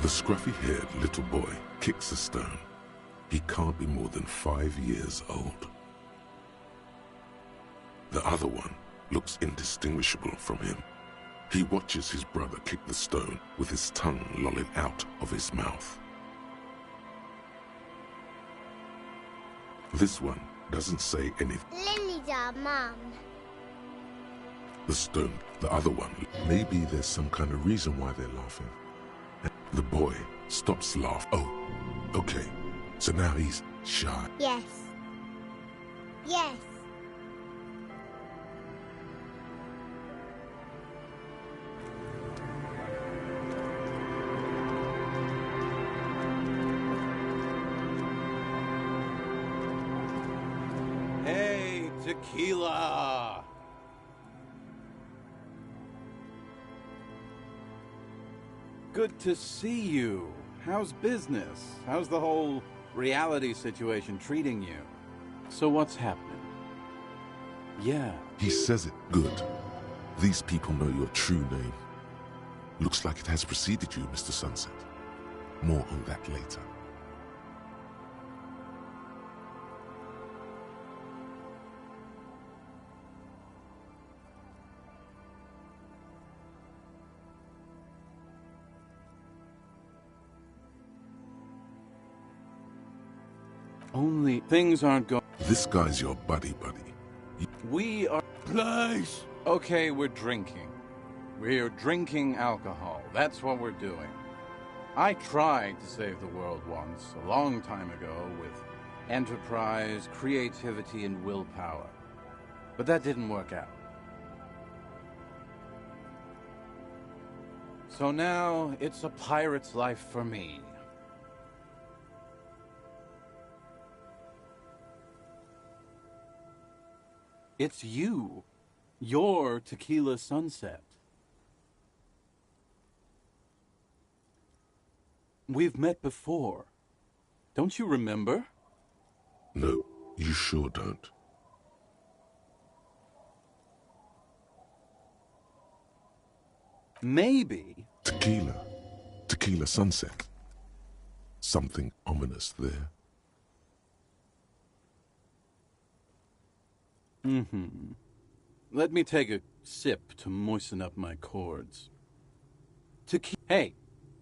The scruffy-haired little boy kicks a stone. He can't be more than 5 years old. The other one looks indistinguishable from him. He watches his brother kick the stone with his tongue lolling out of his mouth. This one doesn't say anything. Lily's our mum. The stone, the other one, maybe there's some kind of reason why they're laughing. The boy stops laughing. Oh, okay. So now he's shy. Yes. Yes. Hey, tequila! Good to see you. How's business? How's the whole reality situation treating you? So what's happening? Yeah. He says it good. These people know your true name. Looks like it has preceded you, Mr. Sunset. More on that later. Only things aren't going... This guy's your buddy. We are... Place! Okay, we're drinking. We're drinking alcohol. That's what we're doing. I tried to save the world once, a long time ago, with enterprise, creativity, and willpower. But that didn't work out. So now, it's a pirate's life for me. It's you. Your Tequila Sunset. We've met before. Don't you remember? No, you sure don't. Maybe. Tequila Sunset. Something ominous there. Let me take a sip to moisten up my chords. Hey,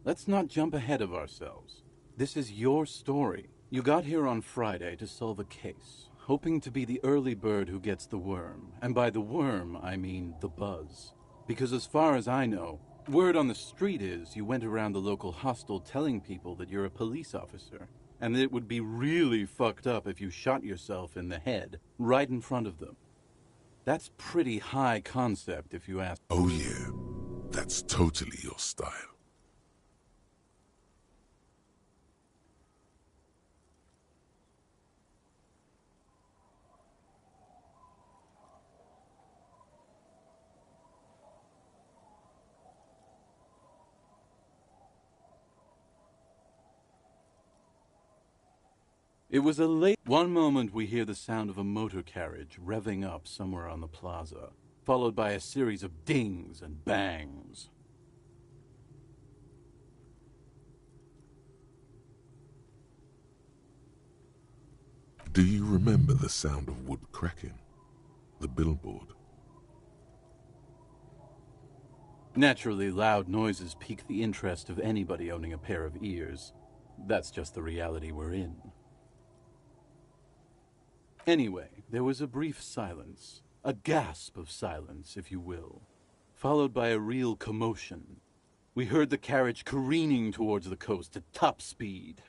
let's not jump ahead of ourselves. This is your story. You got here on Friday to solve a case, hoping to be the early bird who gets the worm. And by the worm, I mean the buzz. Because as far as I know, word on the street is you went around the local hostel telling people that you're a police officer. And that it would be really fucked up if you shot yourself in the head right in front of them. That's pretty high concept, if you ask. Oh yeah, that's totally your style. It was a late... One moment we hear the sound of a motor carriage revving up somewhere on the plaza, followed by a series of dings and bangs. Do you remember the sound of wood cracking? The billboard? Naturally, loud noises pique the interest of anybody owning a pair of ears. That's just the reality we're in. Anyway, there was a brief silence, a gasp of silence, if you will, followed by a real commotion. We heard the carriage careening towards the coast at top speed.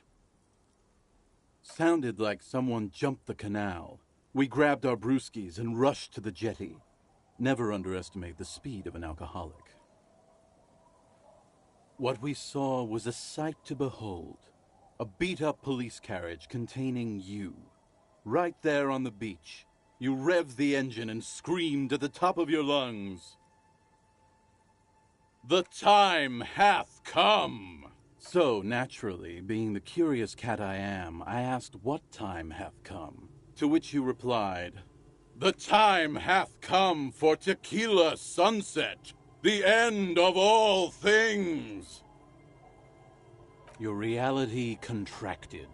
Sounded like someone jumped the canal. We grabbed our brewskis and rushed to the jetty. Never underestimate the speed of an alcoholic. What we saw was a sight to behold. A beat-up police carriage containing you. Right there on the beach, you revved the engine and screamed at the top of your lungs. "The time hath come!" So, naturally, being the curious cat I am, I asked what time hath come. To which you replied, "The time hath come for Tequila Sunset, the end of all things." Your reality contracted.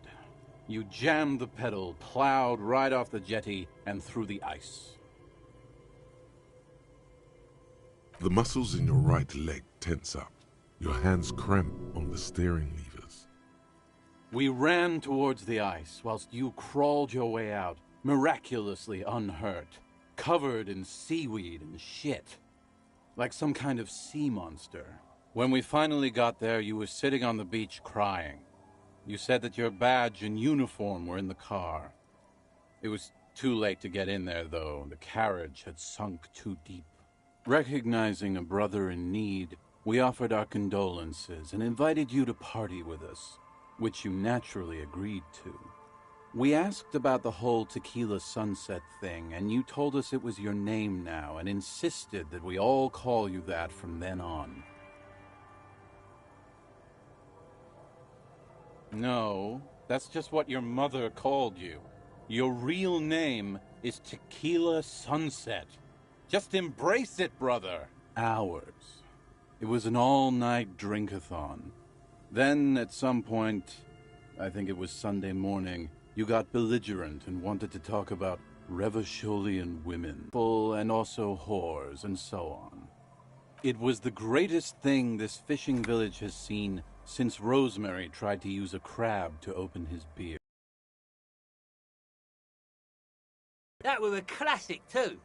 You jammed the pedal, plowed right off the jetty, and through the ice. The muscles in your right leg tense up. Your hands cramp on the steering levers. We ran towards the ice whilst you crawled your way out, miraculously unhurt, covered in seaweed and shit, like some kind of sea monster. When we finally got there, you were sitting on the beach crying. You said that your badge and uniform were in the car. It was too late to get in there, though. The carriage had sunk too deep. Recognizing a brother in need, we offered our condolences and invited you to party with us, which you naturally agreed to. We asked about the whole Tequila Sunset thing, and you told us it was your name now and insisted that we all call you that from then on. No, that's just what your mother called you. Your real name is Tequila Sunset. Just embrace it, brother. Hours. It was an all-night drink-a-thon. Then, at some point, I think it was Sunday morning, you got belligerent and wanted to talk about Revacholian women, and also whores, and so on. It was the greatest thing this fishing village has seen since Rosemary tried to use a crab to open his beer. That was a classic, too.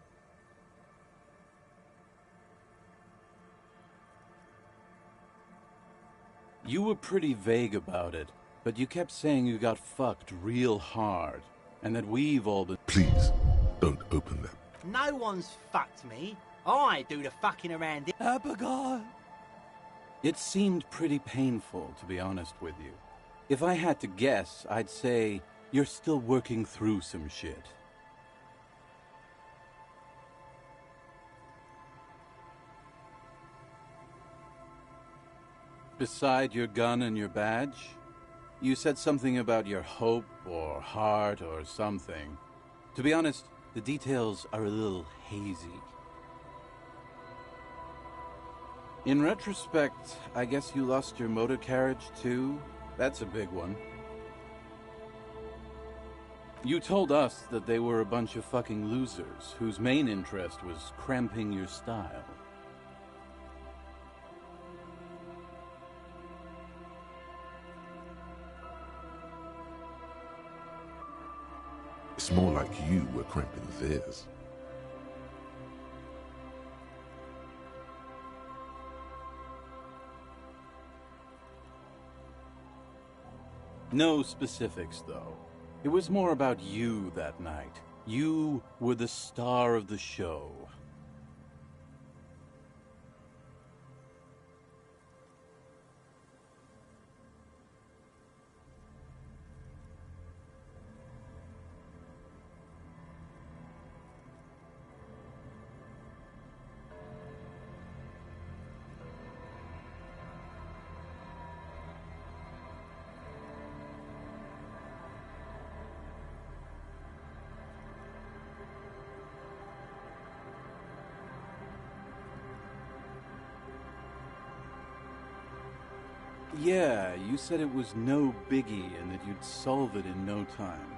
You were pretty vague about it, but you kept saying you got fucked real hard, and that we've all been— Please, don't open them. No one's fucked me. I do the fucking around it. Abigail! It seemed pretty painful, to be honest with you. If I had to guess, I'd say you're still working through some shit. Beside your gun and your badge, you said something about your hope or heart or something. To be honest, the details are a little hazy. In retrospect, I guess you lost your motor carriage too? That's a big one. You told us that they were a bunch of fucking losers whose main interest was cramping your style. It's more like you were cramping theirs. No specifics, though. It was more about you that night. You were the star of the show. Yeah, you said it was no biggie and that you'd solve it in no time.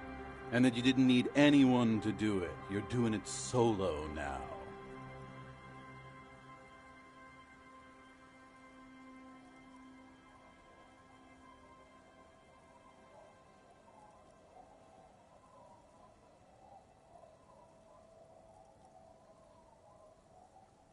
And that you didn't need anyone to do it. You're doing it solo now.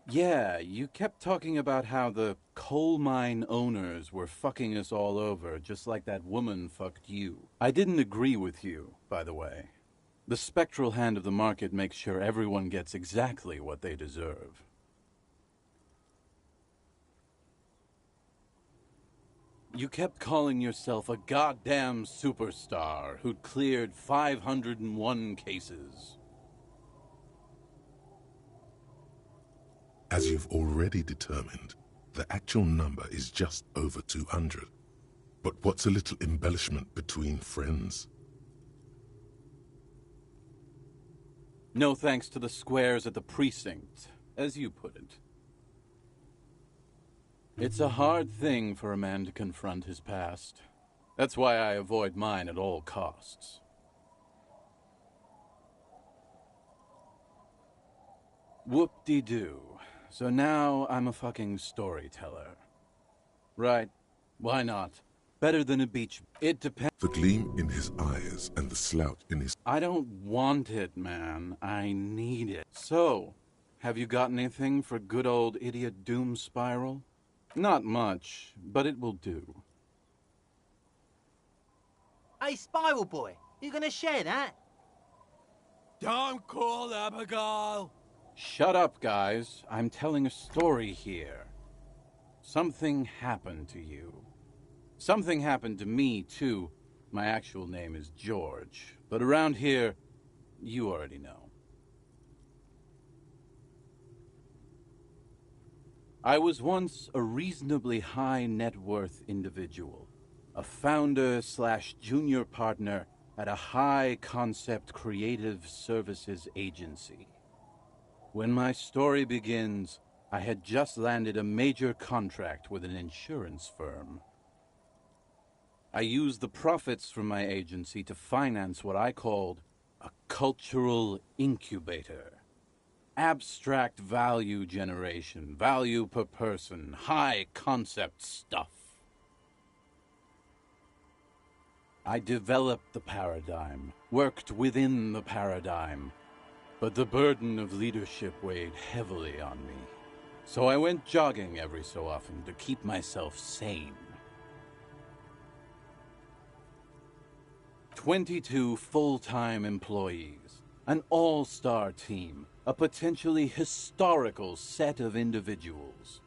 Yeah, you kept talking about how the coal mine owners were fucking us all over, just like that woman fucked you. I didn't agree with you, by the way. The spectral hand of the market makes sure everyone gets exactly what they deserve. You kept calling yourself a goddamn superstar who'd cleared 501 cases. As you've already determined, the actual number is just over 200. But what's a little embellishment between friends? No thanks to the squares at the precinct, as you put it. It's a hard thing for a man to confront his past. That's why I avoid mine at all costs. Whoop-de-doo. So now I'm a fucking storyteller. Right. Why not? Better than a beach. It depends. The gleam in his eyes and the slouch in his... I don't want it, man. I need it. So, have you got anything for good old idiot Doom Spiral? Not much, but it will do. Hey, Spiral Boy, you gonna share that? Don't call Abigail! Shut up, guys. I'm telling a story here. Something happened to you. Something happened to me, too. My actual name is George, but around here, you already know. I was once a reasonably high net worth individual, a founder/junior partner at a high concept creative services agency. When my story begins, I had just landed a major contract with an insurance firm. I used the profits from my agency to finance what I called a cultural incubator. Abstract value generation, value per person, high concept stuff. I developed the paradigm, worked within the paradigm, but the burden of leadership weighed heavily on me. So I went jogging every so often to keep myself sane. 22 full-time employees, an all-star team, a potentially historical set of individuals.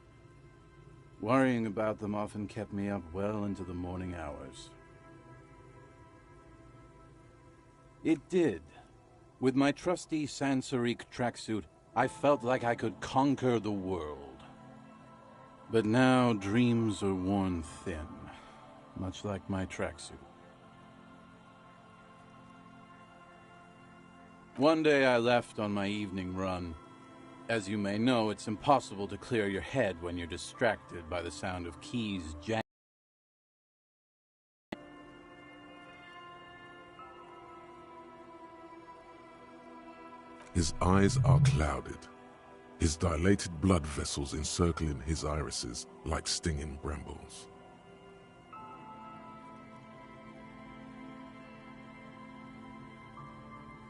Worrying about them often kept me up well into the morning hours. It did. With my trusty Sansarique tracksuit, I felt like I could conquer the world. But now dreams are worn thin, much like my tracksuit. One day I left on my evening run. As you may know, it's impossible to clear your head when you're distracted by the sound of keys jangling. His eyes are clouded, his dilated blood vessels encircling his irises like stinging brambles.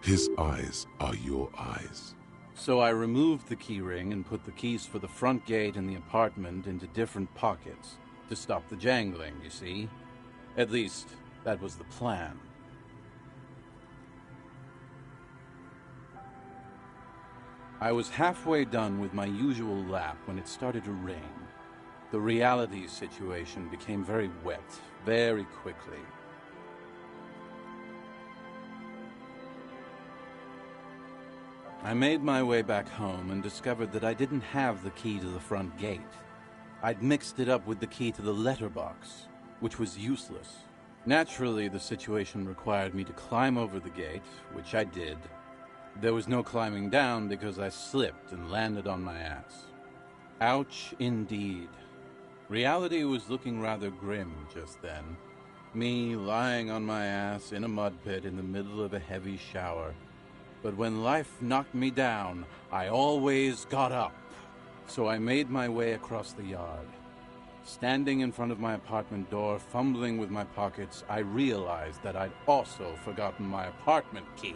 His eyes are your eyes. So I removed the keyring and put the keys for the front gate and the apartment into different pockets to stop the jangling, you see? At least, that was the plan. I was halfway done with my usual lap when it started to rain. The reality situation became very wet, very quickly. I made my way back home and discovered that I didn't have the key to the front gate. I'd mixed it up with the key to the letterbox, which was useless. Naturally, the situation required me to climb over the gate, which I did. There was no climbing down because I slipped and landed on my ass. Ouch, indeed. Reality was looking rather grim just then. Me lying on my ass in a mud pit in the middle of a heavy shower. But when life knocked me down, I always got up. So I made my way across the yard. Standing in front of my apartment door, fumbling with my pockets, I realized that I'd also forgotten my apartment key.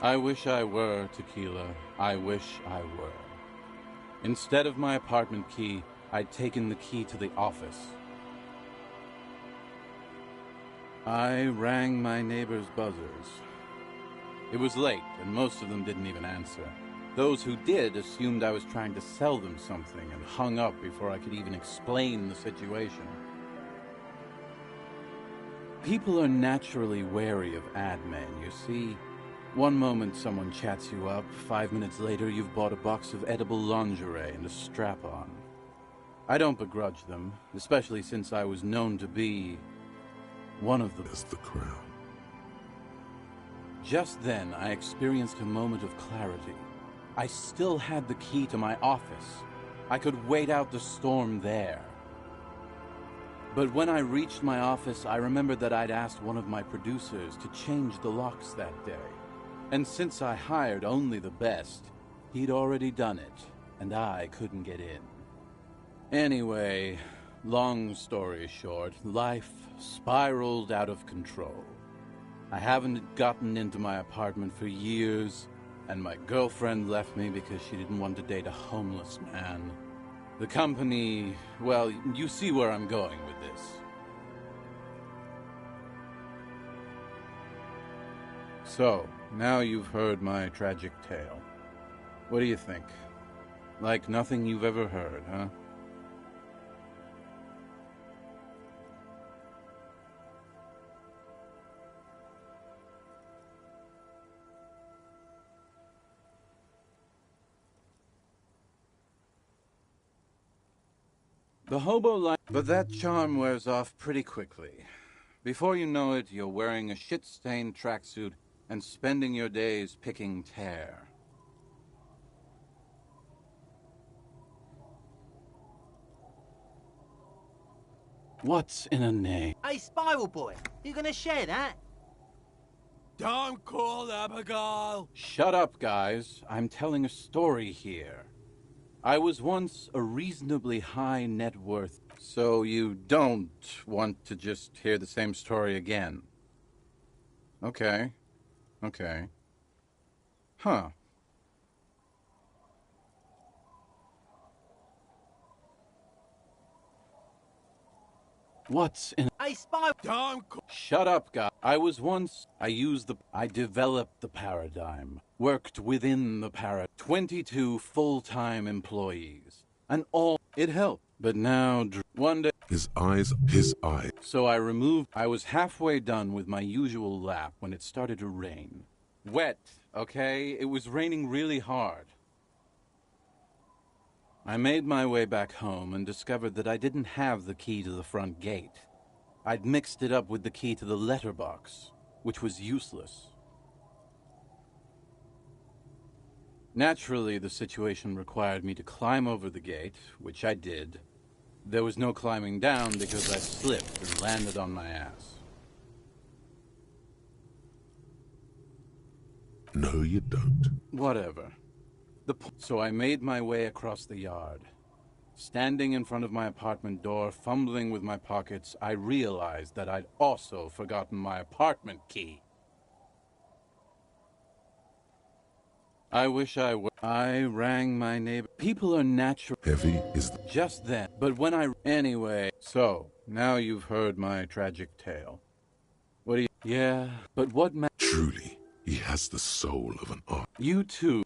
I wish I were Tequila. I wish I were. Instead of my apartment key, I'd taken the key to the office. I rang my neighbors' buzzers. It was late, and most of them didn't even answer. Those who did assumed I was trying to sell them something and hung up before I could even explain the situation. People are naturally wary of ad men, you see. One moment someone chats you up, 5 minutes later you've bought a box of edible lingerie and a strap-on. I don't begrudge them, especially since I was known to be one of them. As the crown. Just then, I experienced a moment of clarity. I still had the key to my office. I could wait out the storm there. But when I reached my office, I remembered that I'd asked one of my producers to change the locks that day. And since I hired only the best, he'd already done it, and I couldn't get in. Anyway, long story short, life spiraled out of control. I haven't gotten into my apartment for years, and my girlfriend left me because she didn't want to date a homeless man. The company, well, you see where I'm going with this. So, now you've heard my tragic tale. What do you think? Like nothing you've ever heard, huh? The hobo life, but that charm wears off pretty quickly. Before you know it, you're wearing a shit-stained tracksuit and spending your days picking tear. What's in a name? Hey, Spiral Boy, you gonna share that? Don't call Abigail! Shut up, guys. I'm telling a story here. I was once a reasonably high net worth, so you don't want to just hear the same story again. Okay. Okay. Huh. What's in... Hey, Spiral... Don't call... Shut up, guy. I developed the paradigm. Worked within the 22 full-time employees. And all... It helped. But now, one day... His eye. So I was halfway done with my usual lap when it started to rain. Wet, okay? It was raining really hard. I made my way back home and discovered that I didn't have the key to the front gate. I'd mixed it up with the key to the letterbox, which was useless. Naturally, the situation required me to climb over the gate, which I did. There was no climbing down because I slipped and landed on my ass. No, you don't. Whatever. So I made my way across the yard. Standing in front of my apartment door, fumbling with my pockets, I realized that I'd also forgotten my apartment key. I wish I were. I rang my neighbor. People are natural. Heavy is the... Just then. But when Anyway, so, now you've heard my tragic tale. What do you... Yeah, but what Truly, he has the soul of an art. You too.